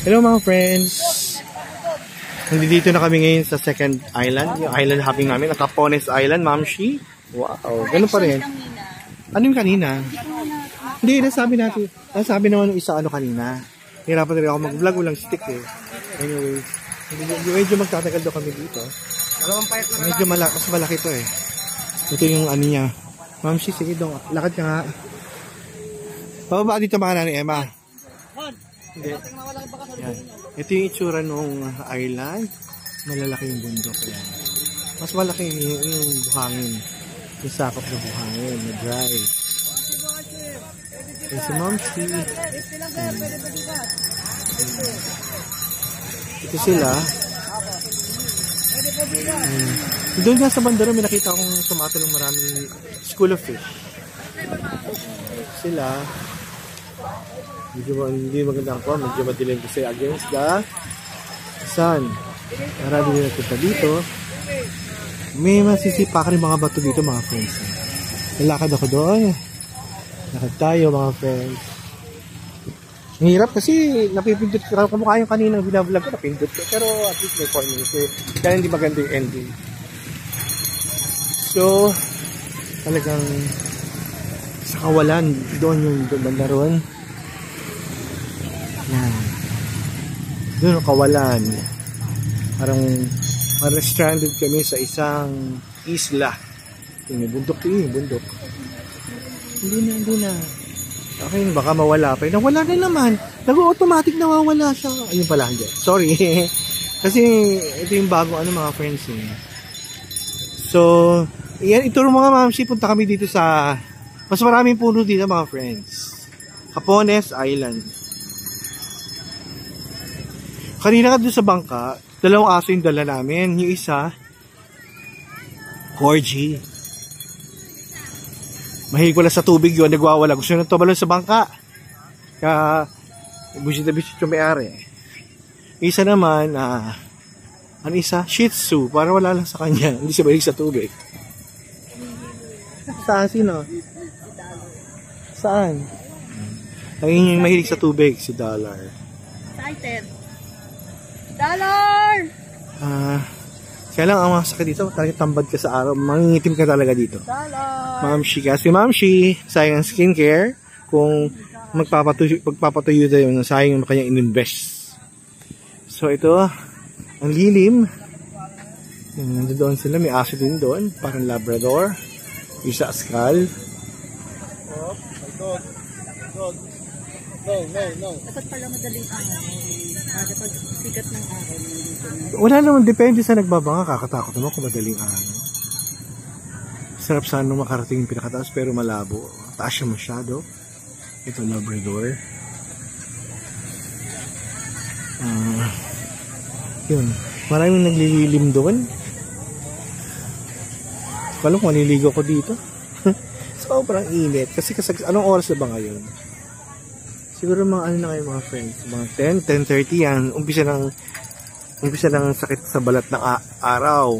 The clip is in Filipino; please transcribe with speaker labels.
Speaker 1: Hello mga friends. Nandito na kami ngayon sa second island. Yung island hopping namin. Ang Capones Island, Ma'am Shi. Wow, ganun pa rin. Ano yung kanina? Hindi, nasabi natin. Nasabi naman yung isa ano kanina. Hirapan na rin ako mag-vlog. Walang stick eh. Anyways, medyo magtatagal daw kami dito. Medyo mas malaki to eh. Ito yung ano niya. Ma'am Shi, sige dong. Lakad ka nga. Pababa dito mga nani Emma. Hindi. Yan. Ito yung itsura ng island. Malalaki yung bundok. Yan. Mas malaki yung buhangin. Yung sakop ng buhangin. Na dry. Yan si Ma'am Shi. Ito sila. Doon nga sa bandara may nakita akong sumatulong maraming school of fish. Sila. Hindi maganda ako. Medyo madilim kasi against the sun. Marami din natin dito. May masisipakan yung mga bato dito mga friends. Nalakad ako doon. Lakad tayo mga friends. Ang hirap kasi napipindot ko. Kamukha yung kanina binablog ko. Napindot ko. Pero at least may point kasi kaya hindi maganda yung ending. So talagang sa kawalan doon yung banda ron. Yan. Doon ang kawalan. Parang stranded kami sa isang isla. Yung bundok yung bundok. Hindi na. Okay, baka mawala pa. Nawala na naman. Nag-automatic nawawala siya. Ayun pala, hindi. Sorry. Kasi ito yung bagong mga friends eh. So, yan, ito mga mamsi. Punta kami dito sa mas maraming puno dito mga friends. Capones Island. Kanina ka doon sa bangka, dalawang aso yung dala namin. Yung isa, Corgi. Mahilig wala sa tubig yun, nagwawala. Gusto nyo tumalon sa bangka. Kaya, busit na busit yung may-ari. Isa naman, ano isa? Shih Tzu. Para wala lang sa kanya. Hindi siya mahilig sa tubig. Saan? Sino? Saan? Ang yung mahilig sa tubig, si Dollar.
Speaker 2: Excited. Dollar!
Speaker 1: Kaya lang ang masakit dito, talagang tambad ka sa araw. Mangingitim ka talaga dito.
Speaker 2: Dollar!
Speaker 1: Ma'am Shi, kasi Ma'am Shi, sayang skincare. Kung magpapatuyo tayo, sayang yung kanyang ininvest. So ito, ang lilim. Nandoon sila, may aso din doon. Parang Labrador. Isa Askal.
Speaker 3: Oh, my God. God. No.
Speaker 2: Dapat pala madaling araw. Dapat sikat ng araw nandito na.
Speaker 1: Wala naman, depende sa nagbabanga. Kakatakot naman kung madaling araw. Sarap sana makarating yung pinakataas pero malabo. Taas siya masyado. Ito Labrador. Yun. Maraming naglililim doon. Kala ko maliligo ko dito. Sobrang init. Kasi anong oras na ba ngayon? Siguro mga ano na kayo mga friends. Mga 10, 10:30 yan. Umpisa ng sakit sa balat ng araw.